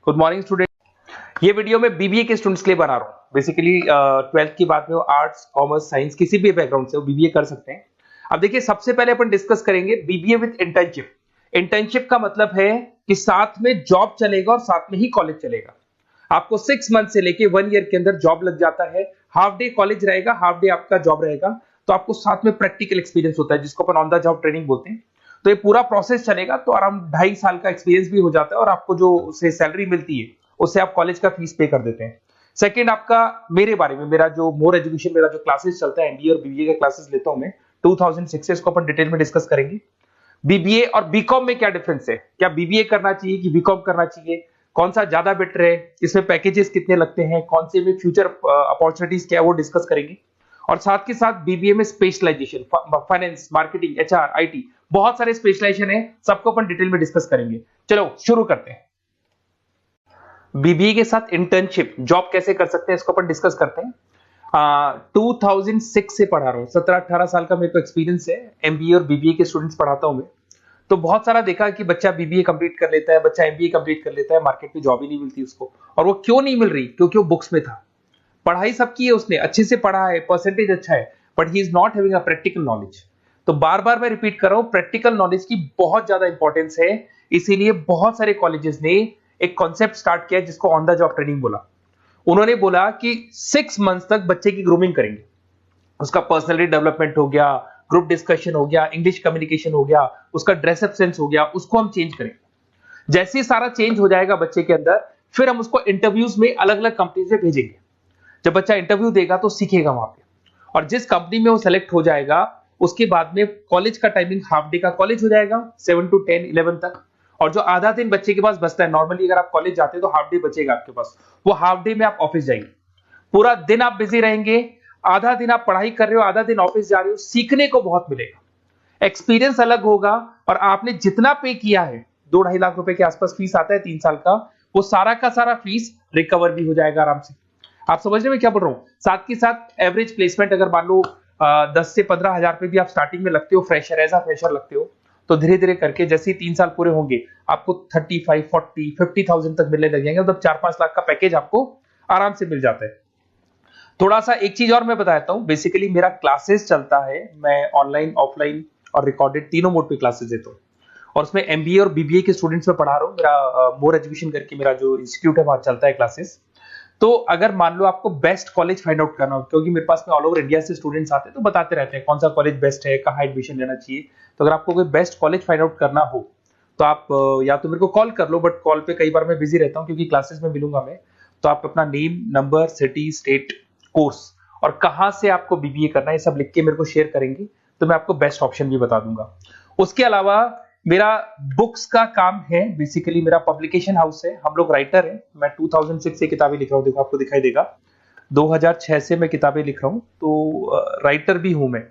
Good morning student. ये video मैं BBA के स्टूडेंट्स के लिए बना रहा हूँ। बेसिकली 12th की बात में आर्ट्स, कॉमर्स, साइंस किसी भी बैकग्राउंड से वो बीबीए कर सकते हैं। अब देखिए, सबसे पहले अपन डिस्कस करेंगे बीबीए विद इंटर्नशिप। इंटर्नशिप का मतलब है कि साथ में जॉब चलेगा और साथ में ही कॉलेज चलेगा। आपको 6 मंथ से लेके 1 ईयर के अंदर जॉब लग जाता है। हाफ डे कॉलेज रहेगा, हाफ डे आपका जॉब रहेगा, तो आपको साथ में प्रैक्टिकल एक्सपीरियंस होता है जिसको अपन ऑन द जॉब ट्रेनिंग बोलते हैं। तो ये पूरा प्रोसेस चलेगा तो अराउंड 2.5 साल का एक्सपीरियंस भी हो जाता है और आपको जो से सैलरी मिलती है उससे आप कॉलेज का फीस पे कर देते हैं। सेकंड, आपका मेरे बारे में, मेरा जो मोर एजुकेशन, मेरा जो क्लासेस चलता है एमबीए और बीबीए के क्लासेस लेता हूं मैं 2006 से, इसको अपन डिटेल में डिस्कस करेंगे। बीबीए और बीकॉम में क्या डिफरेंस है, क्या बीबीए करना चाहिए कि बीकॉम करना चाहिए, कौन सा ज्यादा बेटर है, इसमें पैकेजेस कितने लगते हैं, कौन से में फ्यूचर अपॉर्चुनिटीज क्या है वो डिस्कस करेंगे। और साथ के साथ बीबीए में specialization, finance, marketing, HR, IT, बहुत सारे स्पेशलाइजेशन है, सबको अपन डिटेल में डिस्कस करेंगे। चलो शुरू करते हैं। बीबीए के साथ इंटर्नशिप, जॉब कैसे कर सकते हैं, इसको अपन डिस्कस करते हैं। 2006 से पढ़ा रहा हूँ, 17-18 साल का मेरे को एक्सपीरियंस है। एमबीए और बीबीए के स्टूडेंट्स पढ़ाता हूँ मैं। तो बहुत सारा देखा कि बच्चा बीबीए कंप्लीट कर लेता है, बच्चा एमबीए कंप्लीट कर लेता है, मार्केट में जॉब ही नहीं मिलती उसको। और वो क्यों नहीं मिल रही? क्योंकि वो बुक्स में था। पढ़ाई सबकी है, उसने अच्छे से पढ़ा है, परसेंटेज अच्छा है, but he is not having a practical knowledge. तो बार बार मैं रिपीट कर रहा हूं, प्रैक्टिकल नॉलेज की बहुत ज्यादा इंपॉर्टेंस है। इसीलिए बहुत सारे कॉलेजेस ने एक कॉन्सेप्ट स्टार्ट किया जिसको ऑन द जॉब ट्रेनिंग बोला। उन्होंने बोला कि 6 मंथ्स तक बच्चे की ग्रूमिंग करेंगे। उसका पर्सनैलिटी डेवलपमेंट हो गया, ग्रुप डिस्कशन हो गया, इंग्लिश कम्युनिकेशन हो गया, उसका ड्रेसअप सेंस हो गया, उसको हम चेंज करेंगे। जैसे ही सारा चेंज हो जाएगा बच्चे के अंदर, फिर हम उसको इंटरव्यूज में अलग अलग कंपनी से भेजेंगे। जब बच्चा इंटरव्यू देगा तो सीखेगा वहां पे, और जिस कंपनी में वो सेलेक्ट हो जाएगा उसके बाद में कॉलेज का टाइमिंग हाफ डे का कॉलेज हो जाएगा, 7 to 10, 11 तक। और जो आधा दिन बच्चे के पास बचता है, नॉर्मली अगर आप कॉलेज जाते हैं तो हाफ डे बचेगा आपके पास, वो हाफ डे में आप ऑफिस जाएंगे। पूरा दिन आप बिजी रहेंगे, आधा दिन आप पढ़ाई कर रहे हो, आधा दिन ऑफिस जा रहे हो। सीखने को बहुत मिलेगा, एक्सपीरियंस अलग होगा, और आपने जितना पे किया है, 2-2.5 लाख रुपए के आसपास फीस आता है 3 साल का, वो सारा का सारा फीस रिकवर भी हो जाएगा आराम से। आप समझ रहे हैं क्या बोल रहा हूं? साथ के साथ एवरेज प्लेसमेंट अगर मान लो 10 से 15 हजार रुपए भी आप स्टार्टिंग में लगते हो, फ्रेशर, एज अ फ्रेशर लगते हो, तो धीरे धीरे करके जैसे ही 3 साल पूरे होंगे आपको 35, 40, 50,000 तक मिलने लग जाएंगे। मतलब 4-5 लाख का पैकेज आपको आराम से मिल जाता है। थोड़ा सा एक चीज और मैं बता देता हूँ। बेसिकली मेरा क्लासेस चलता है, मैं ऑनलाइन, ऑफलाइन और रिकॉर्डेड तीनों मोड पे क्लासेस देता हूँ, और उसमें एमबीए और बीबीए के स्टूडेंट्स में पढ़ा रहा हूँ। मेरा मोर एजुकेशन करके मेरा जो इंस्टीट्यूट है वहां चलता है क्लासेस। तो अगर मान लो आपको बेस्ट कॉलेज फाइंड आउट करना हो, क्योंकि मेरे पास में ऑल ओवर इंडिया से स्टूडेंट्स आते हैं तो बताते रहते हैं कौन सा कॉलेज बेस्ट है, कहाँ एडमिशन लेना चाहिए। तो अगर आपको कोई बेस्ट कॉलेज फाइंड आउट करना हो तो आप या तो मेरे को कॉल कर लो, बट कॉल पे कई बार मैं बिजी रहता हूँ क्योंकि क्लासेस में मिलूंगा मैं। तो आप अपना name, number, city, state, course और कहाँ से आपको बीबीए करना है, ये सब लिख के मेरे को शेयर करेंगे तो मैं आपको बेस्ट ऑप्शन भी बता दूंगा। उसके अलावा मेरा बुक्स का काम है। बेसिकली मेरा पब्लिकेशन हाउस है, हम लोग राइटर हैं। मैं 2006 से किताबें लिख रहा हूँ, देखो आपको दिखाई देगा। 2006 से मैं किताबें लिख रहा हूँ, तो राइटर भी हूं मैं।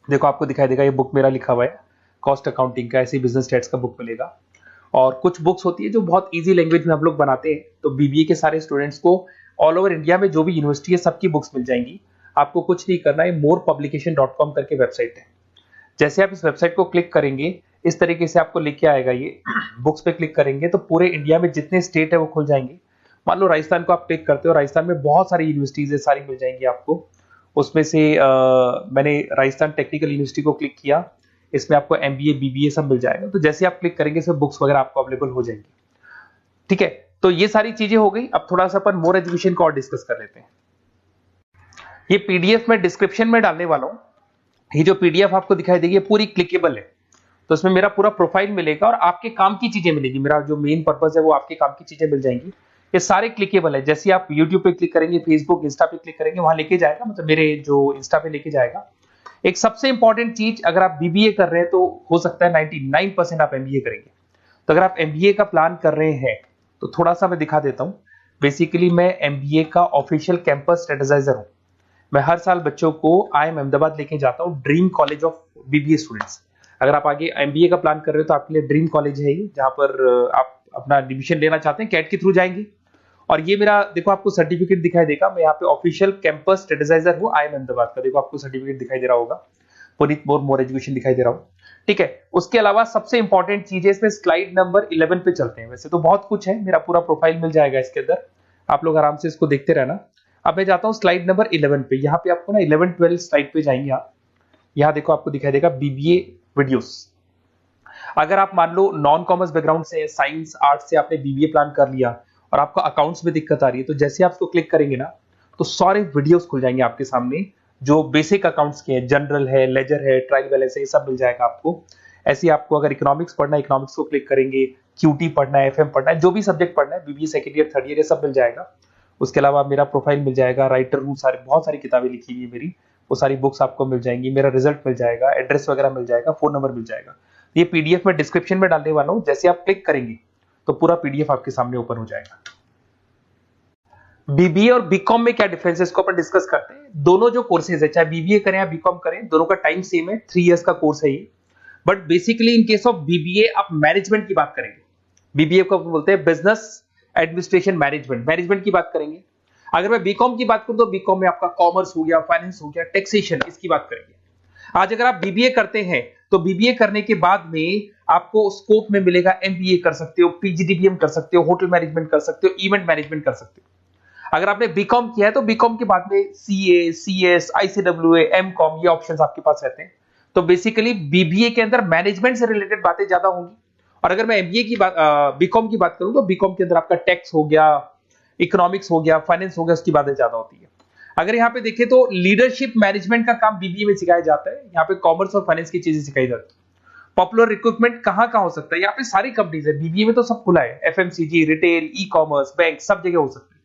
देखो आपको दिखाई देगा, ये बुक मेरा लिखा हुआ है, कॉस्ट अकाउंटिंग का, ऐसे बिजनेस स्टैट्स का बुक मिलेगा। और कुछ बुक्स होती है जो बहुत ईजी लैंग्वेज में हम लोग बनाते हैं, तो बीबीए के सारे स्टूडेंट्स को ऑल ओवर इंडिया में जो भी यूनिवर्सिटी है सबकी बुक्स मिल जाएंगी। आपको कुछ नहीं करना है, morepublication.com करके वेबसाइट है। जैसे आप इस वेबसाइट को क्लिक करेंगे, इस तरीके से आपको लेके आएगा। ये बुक्स पे क्लिक करेंगे तो पूरे इंडिया में जितने स्टेट है वो खुल जाएंगे। मान लो राजस्थान को आप क्लिक करते हो, राजस्थान में बहुत सारी यूनिवर्सिटीज है, सारी मिल जाएंगी आपको। उसमें से मैंने राजस्थान टेक्निकल यूनिवर्सिटी को क्लिक किया, इसमें आपको एमबीए, बीबीए सब मिल जाएगा। तो जैसे आप क्लिक करेंगे इसमें बुक्स वगैरह आपको अवेलेबल हो जाएंगी। ठीक है, तो ये सारी चीजें हो गई। अब थोड़ा सा अपन मोर एजुकेशन को और डिस्कस कर लेते हैं। ये पीडीएफ में डिस्क्रिप्शन में डालने वाला हूँ। ये जो पीडीएफ आपको दिखाई देगी पूरी क्लिकेबल है, तो इसमें मेरा पूरा प्रोफाइल मिलेगा और आपके काम की चीजें मिलेगी। मेरा जो मेन पर्पस है वो आपके काम की चीजें मिल जाएंगी। ये सारे क्लिकेबल है। जैसे आप YouTube पे क्लिक करेंगे, फेसबुक, इंस्टा पे क्लिक करेंगे, वहां लेके जाएगा, मतलब मेरे जो इंस्टा पे लेके जाएगा। एक सबसे इंपॉर्टेंट चीज, अगर आप बीबीए कर रहे हैं तो हो सकता है 99% आप एमबीए करेंगे। तो अगर आप एमबीए का प्लान कर रहे हैं तो थोड़ा सा मैं दिखा देता हूँ। बेसिकली मैं एमबीए का ऑफिशियल कैंपस स्ट्रेटेजाइजर हूँ। मैं हर साल बच्चों को IIM अहमदाबाद लेके जाता हूँ, dream college of BBA students. अगर आप आगे एमबीए का प्लान कर रहे हो तो आपके लिए ड्रीम कॉलेज है ये, जहां पर आप अपना एडमिशन लेना चाहते हैं, कैट के थ्रू जाएंगे। और ये मेरा, देखो आपको सर्टिफिकेट दिखाई देगा, मैं यहाँ पे ऑफिशियल कैंपस स्ट्रेटेजाइजर हूँ IIM अहमदाबाद का। देखो आपको सर्टिफिकेट दिखाई दे रहा होगा, पुनीत मोर एजुकेशन दिखाई दे रहा हूँ। ठीक है। उसके अलावा सबसे इंपॉर्टेंट चीज है इसमें, स्लाइड नंबर 11 पे चलते हैं। वैसे तो बहुत कुछ है, मेरा पूरा प्रोफाइल मिल जाएगा इसके अंदर, आप लोग आराम से इसको देखते रहना। अब मैं जाता हूँ स्लाइड नंबर 11 पे। यहाँ पे आपको ना 11 12 स्लाइड पे जाएंगे आप। यहाँ देखो आपको दिखाई देगा बीबीए वीडियोस। अगर आप मान लो नॉन कॉमर्स बैकग्राउंड से, साइंस आर्ट्स से आपने बीबीए प्लान कर लिया और आपको अकाउंट्स में दिक्कत आ रही है, तो जैसे आप इसको क्लिक करेंगे ना तो सारे वीडियोस खुल जाएंगे आपके सामने, जो बेसिक अकाउंट्स के हैं, जनरल है, लेजर है, ट्रायल बैलेंस है, ये सब मिल जाएगा आपको। ऐसे ही आपको अगर इकोनॉमिक्स पढ़ना है, इकोनॉमिक्स को क्लिक करेंगे, क्यूटी पढ़ना है, एफएम पढ़ना है, जो भी सब्जेक्ट पढ़ना है, BBA second year, third year, ये सब मिल जाएगा। उसके अलावा मेरा प्रोफाइल मिल जाएगा, राइटर हूँ, सारी बहुत सारी किताबें लिखी हुई है मेरी, वो सारी बुक्स आपको मिल जाएंगी, मेरा रिजल्ट मिल जाएगा, एड्रेस वगैरह मिल जाएगा, फोन नंबर मिल जाएगा। ये पीडीएफ में डिस्क्रिप्शन में डालने वाला हूँ, जैसे आप क्लिक करेंगे तो पूरा पीडीएफ आपके सामने ओपन हो जाएगा। बीबीए और बीकॉम में क्या डिफरेंस है इसको अपन डिस्कस करते हैं। दोनों जो कोर्सेज है, चाहे बीबीए करें या बीकॉम करें, दोनों का टाइम सेम है, 3 इयर्स का कोर्स है ये। But basically in case of BBA आप मैनेजमेंट की बात करेंगे। बीबीए को बोलते हैं बिजनेस एडमिनिस्ट्रेशन मैनेजमेंट, मैनेजमेंट की बात करेंगे। अगर मैं बीकॉम की बात करूं तो बीकॉम में आपका कॉमर्स हो गया, फाइनेंस हो गया, टैक्सेशन, इसकी बात करेंगे। आज अगर आप बीबीए करते हैं तो बीबीए करने के बाद में आपको स्कोप में मिलेगा, एमबीए कर सकते हो, पीजीडीबीएम कर सकते हो, होटल मैनेजमेंट कर सकते हो, इवेंट मैनेजमेंट कर सकते हो। अगर आपने बीकॉम किया है तो बीकॉम के बाद में सीए, सीएस, आईसीडब्ल्यूए, एमकॉम, ये ऑप्शंस आपके पास रहते हैं। तो बेसिकली बीबीए के अंदर मैनेजमेंट से रिलेटेड बातें ज्यादा होंगी। और अगर मैं एमबीए की बात, बीकॉम की बात करूं तो बीकॉम के अंदर आपका टैक्स हो गया, इकोनॉमिक्स हो गया, फाइनेंस हो गया, उसकी बातें ज्यादा होती है। अगर यहाँ पे देखें तो लीडरशिप मैनेजमेंट का काम बीबीए में सिखाया जाता है। यहाँ पे कॉमर्स और फाइनेंस की चीजें सिखाई जाती है। पॉपुलर रिक्रूटमेंट कहाँ कहाँ हो सकता है, यहाँ पे सारी कंपनीज है, बीबीए में तो सब खुला है, FMCG, retail, e commerce, bank, सब जगह हो सकता है।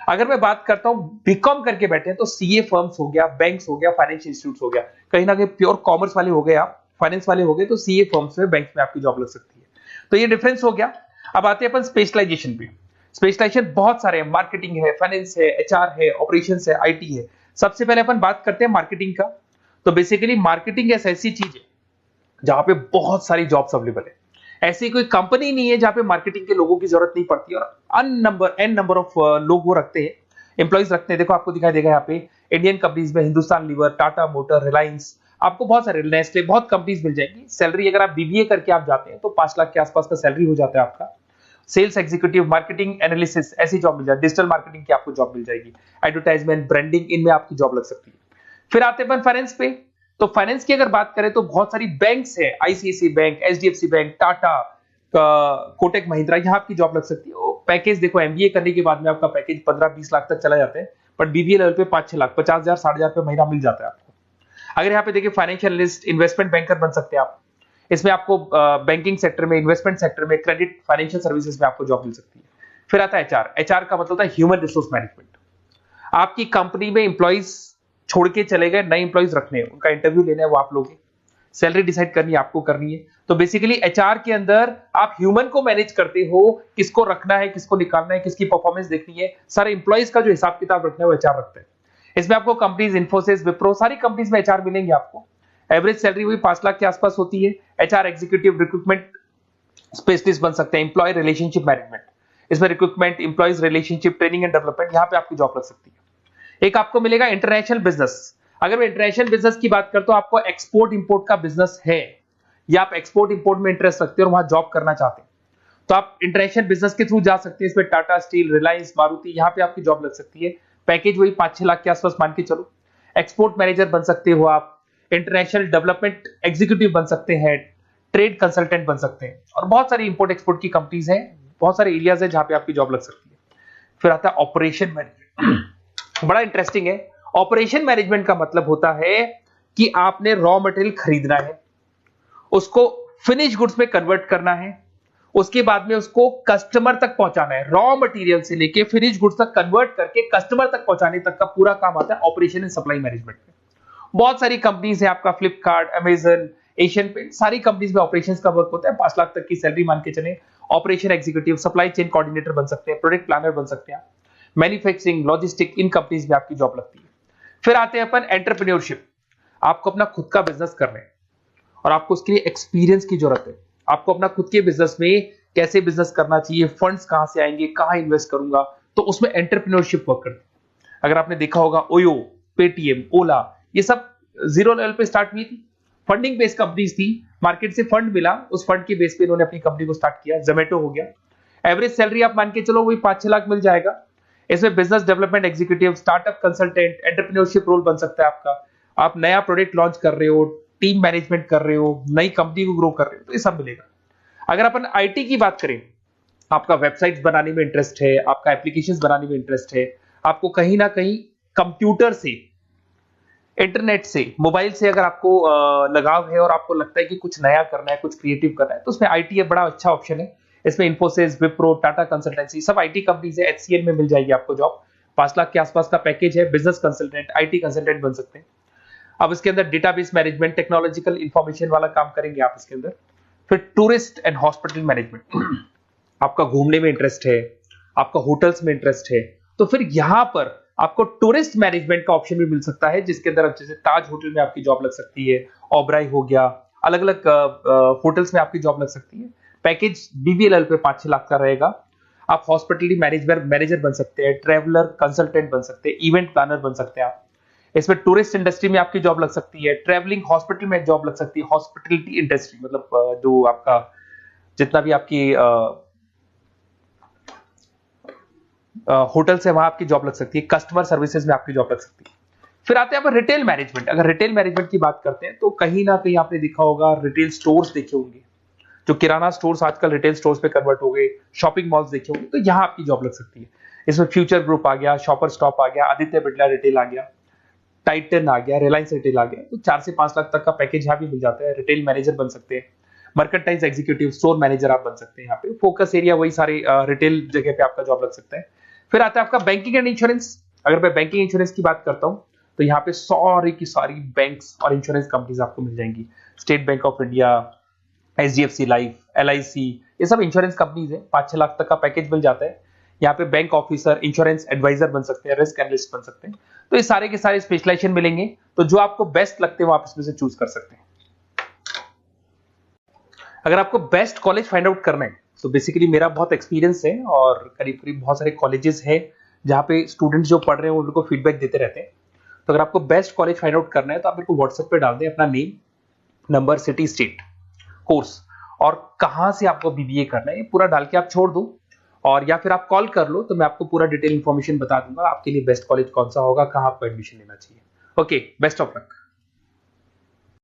अगर मैं बात करता हूं बीकॉम करके बैठे हैं तो सीए फर्म्स हो गया, बैंक्स हो गया, फाइनेंशियल इंस्टीट्यूट हो गया, कहीं ना कहीं प्योर कॉमर्स वाले हो गए आप, फाइनेंस वाले हो गए तो सीए फर्म्स में, बैंक में आपकी जॉब लग सकती है। तो ये डिफरेंस हो गया। अब आते हैं अपन स्पेशलाइजेशन पे। स्पेशलाइजेशन बहुत सारे हैं, मार्केटिंग है, फाइनेंस है, एचआर है, ऑपरेशंस है, आईटी है। सबसे पहले अपन बात करते हैं मार्केटिंग का। तो बेसिकली मार्केटिंग एक ऐसी चीज है जहां पे बहुत सारी जॉब्स अवेलेबल है। ऐसी कोई कंपनी नहीं है जहां पे मार्केटिंग के लोगों की जरूरत नहीं पड़ती, और एन नंबर ऑफ लोग वो रखते हैं, एम्प्लॉइज रखते हैं। देखो आपको दिखाई देगा यहाँ पे इंडियन कंपनीज में हिंदुस्तान लीवर, टाटा मोटर, रिलायंस, आपको बहुत सारे, नेस्ले, बहुत कंपनीज मिल जाएंगी। सैलरी अगर आप बीबीए करके आप जाते हैं तो 5 लाख के आसपास का सैलरी हो जाता है आपका। सेल्स एग्जीक्यूटिव, मार्केटिंग एनालिसिस, ऐसी जॉब मिल जाए, डिजिटल मार्केटिंग की आपको जॉब मिल जाएगी, एडवर्टाइजमेंट, ब्रांडिंग, इनमें आपकी जॉब लग सकती है। फिर आते हैं फाइनेंस पे। तो फाइनेंस की अगर बात करें तो बहुत सारी बैंक्स है, ICICI bank, HDFC bank, Tata, Kotak Mahindra, यहाँ आपकी जॉब लग सकती है। पैकेज देखो, एमबीए करने के बाद में आपका पैकेज 15-20 लाख तक चला जाता है, बट बीबीए लेवल पे 5-6 लाख, 50,000, 60,000 रुपए महीना मिल जाता है आपको। अगर यहाँ पे देखिए फाइनेंशियल एनालिस्ट, इन्वेस्टमेंट बैंकर बन सकते हैं आप। इसमें आपको बैंकिंग सेक्टर में, इन्वेस्टमेंट सेक्टर में, क्रेडिट, फाइनेंशियल सर्विसेज में आपको जॉब मिल सकती है। फिर आता है एचआर। एचआर का मतलब होता है ह्यूमन रिसोर्स मैनेजमेंट। आपकी कंपनी में इंप्लॉइज छोड़ के चले गए, नए इंप्लॉइज रखने हैं, उनका इंटरव्यू लेना है, वो आप लोग, सैलरी डिसाइड करनी है, आपको करनी है। तो बेसिकली एचआर के अंदर आप ह्यूमन को मैनेज करते हो, किसको रखना है, किसको निकालना है, किसकी परफॉर्मेंस देखनी है, सारे इंप्लॉइज का जो हिसाब किताब रखना है वो एचआर रखते हैं। इसमें आपको कंपनीज, इन्फोसिस, विप्रो, सारी कंपनीज में एचआर मिलेंगे आपको। एवरेज सैलरी हुई 5 लाख के आसपास होती है। एचआर एग्जीक्यूटिव, रिक्रूटमेंट स्पेशलिस्ट बन सकते हैं, एम्प्लॉय रिलेशनशिप मैनेजमेंट, इसमें recruitment, employees relationship, training and development, यहाँ पे आपकी जॉब लग सकती है। एक आपको मिलेगा इंटरनेशनल बिजनेस। अगर मैं इंटरनेशनल बिजनेस की बात करता हूं, आपको एक्सपोर्ट इंपोर्ट का बिजनेस है या आप एक्सपोर्ट इंपोर्ट में इंटरेस्ट रखते हो और वहां जॉब करना चाहते हैं, तो आप इंटरनेशनल बिजनेस के थ्रू जा सकते हैं। इसमें टाटा स्टील, रिलायंस, मारुति, यहाँ पे आपकी जॉब लग सकती है। पैकेज वही 5-6 लाख के आसपास मान के चलो। एक्सपोर्ट मैनेजर बन सकते हो आप, इंटरनेशनल डेवलपमेंट एग्जीक्यूटिव बन सकते हैं, ट्रेड कंसल्टेंट बन सकते हैं, और बहुत सारी इंपोर्ट एक्सपोर्ट की कंपनीज हैं, बहुत सारे एरियाज है जहां पे आपकी जॉब लग सकती है। फिर आता है ऑपरेशन मैनेजमेंट। बड़ा इंटरेस्टिंग है। ऑपरेशन मैनेजमेंट का मतलब होता है कि आपने रॉ मटेरियल खरीदना है, उसको फिनिश गुड्स में कन्वर्ट करना है, उसके बाद में उसको कस्टमर तक पहुंचाना है। रॉ मटेरियल से लेके फिनिश गुड्स तक कन्वर्ट करके कस्टमर तक पहुंचाने तक का पूरा काम आता है ऑपरेशन एंड सप्लाई मैनेजमेंट में। बहुत सारी कंपनीज है, आपका फ्लिपकार्ट, अमेजन, एशियन पेंट, सारी कंपनीज में ऑपरेशंस का वर्क होता है। 5 लाख तक की सैलरी मान के चले। Operation executive, supply chain coordinator बन सकते हैं, प्रोडक्ट प्लानर बन सकते हैं, मैन्युफैक्चरिंग, लॉजिस्टिक, इन कंपनीज में आपकी जॉब लगती है। फिर आते हैं अपन एंटरप्रेन्योरशिप। आपको अपना खुद का बिजनेस करना है और आपको उसके लिए एक्सपीरियंस की जरूरत है। आपको अपना खुद के बिजनेस में कैसे बिजनेस करना चाहिए, फंड्स कहां से आएंगे, कहां इन्वेस्ट करूंगा, तो उसमें एंटरप्रेन्योरशिप वर्क करती है। अगर आपने देखा होगा ओयो, पेटीएम, ओला, ये सब जीरो लेवल पे स्टार्ट हुई थी, फंडिंग बेस्ड कंपनीज थी, मार्केट से फंड मिला, उस फंड के बेस पे इन्होंने अपनी कंपनी को स्टार्ट किया, जोमेटो हो गया। एवरेज सैलरी आप मान के चलो वही 5-6 लाख मिल जाएगा। इसमें business development executive, startup consultant, entrepreneurship role बन सकता है आपका। आप नया प्रोडक्ट लॉन्च कर रहे हो, टीम मैनेजमेंट कर रहे हो, नई कंपनी को ग्रो कर रहे हो, तो ये सब मिलेगा। अगर अपन आईटी की बात करें, आपका वेबसाइट्स बनाने में इंटरेस्ट है, आपका एप्लीकेशंस बनाने में इंटरेस्ट है, आपको कहीं ना कहीं कंप्यूटर से, इंटरनेट से, मोबाइल से अगर आपको लगाव है और आपको लगता है कि कुछ नया करना है, कुछ क्रिएटिव करना है, तो उसमें आईटी बड़ा अच्छा ऑप्शन है। इसमें इन्फोसिस, विप्रो, टाटा कंसल्टेंसी, सब आईटी कंपनीज है। एचसीएल में मिल जाएगी आपको जॉब। 5 लाख के आसपास का पैकेज है। बिजनेस कंसल्टेंट, आईटी कंसल्टेंट बन सकते हैं। अब इसके अंदर डेटाबेस मैनेजमेंट, टेक्नोलॉजिकल इंफॉर्मेशन वाला काम करेंगे आप इसके अंदर। फिर टूरिस्ट एंड हॉस्पिटल मैनेजमेंट, आपका घूमने में इंटरेस्ट है, आपका होटल्स में इंटरेस्ट है, तो फिर यहां पर आपको टूरिस्ट मैनेजमेंट का ऑप्शन भी मिल सकता है, जिसके अंदर जैसे ताज होटल में आपकी जॉब लग सकती है, ओबराय हो गया, अलग अलग होटल्स में आपकी जॉब लग सकती है। पैकेज बीबीएल पे 5-6 लाख का रहेगा। आप हॉस्पिटलिटी मैनेजर बन सकते हैं, ट्रैवलर कंसल्टेंट बन सकते हैं, इवेंट प्लानर बन सकते हैं आप। इसमें टूरिस्ट इंडस्ट्री में आपकी जॉब लग सकती है, ट्रैवलिंग हॉस्पिटल में जॉब लग सकती है, हॉस्पिटलिटी इंडस्ट्री मतलब जो आपका जितना भी आपकी होटल से वहां आपकी जॉब लग सकती है, कस्टमर सर्विसेज में आपकी जॉब लग सकती है। फिर आते हैं आप रिटेल मैनेजमेंट। अगर रिटेल मैनेजमेंट की बात करते हैं तो कहीं ना कहीं आपने देखा होगा, रिटेल स्टोर्स देखे होंगे, जो किराना स्टोर्स आजकल रिटेल स्टोर्स पे कन्वर्ट हो गए, शॉपिंग मॉल्स देखे होंगे, तो यहां आपकी जॉब लग सकती है। इसमें फ्यूचर ग्रुप आ गया, शॉपर स्टॉप आ गया, आदित्य बिरला रिटेल आ गया, टाइटन आ गया, रिलायंस रिटेल आ गया, तो 4 से 5 लाख तक का पैकेज यहाँ भी मिल जाता है। रिटेल मैनेजर बन सकते हैं, मर्केंटाइज एग्जीक्यूटिव, स्टोर मैनेजर आप बन सकते हैं। यहाँ पे फोकस एरिया वही सारे रिटेल जगह पे आपका जॉब लग सकता है। फिर आता है आपका बैंकिंग एंड इंश्योरेंस। अगर मैं बैंकिंग इंश्योरेंस की बात करता हूं तो यहाँ पे सारी की सारी बैंक्स और इंश्योरेंस कंपनीज आपको मिल जाएंगी। State bank of India, HDFC life, LIC, ये सब इंश्योरेंस कंपनीज है। 5-6 लाख तक का पैकेज मिल जाता है। यहाँ पे बैंक ऑफिसर, इंश्योरेंस एडवाइजर बन सकते हैं, रिस्क एनालिस्ट बन सकते हैं। तो ये सारे के सारे स्पेशलाइजेशन मिलेंगे। तो जो आपको बेस्ट लगते हैं वो आप इसमें से चूज कर सकते हैं। अगर आपको बेस्ट कॉलेज फाइंड आउट करना है तो बेसिकली मेरा बहुत एक्सपीरियंस है और करीब करीब बहुत सारे कॉलेजेस हैं जहाँ पे स्टूडेंट्स जो पढ़ रहे हैं उनको फीडबैक देते रहते हैं। तो अगर आपको बेस्ट कॉलेज फाइंड आउट करना है तो आप मेरे को व्हाट्सएप पे डाल दें अपना name, number, city, state, course और कहाँ से आपको बीबीए करना है, ये पूरा डाल के आप छोड़ दो। और या फिर आप कॉल कर लो तो मैं आपको पूरा डिटेल इंफॉर्मेशन बता दूंगा आपके लिए बेस्ट कॉलेज कौन सा होगा, कहाँ आपको एडमिशन लेना चाहिए। Okay, best of luck.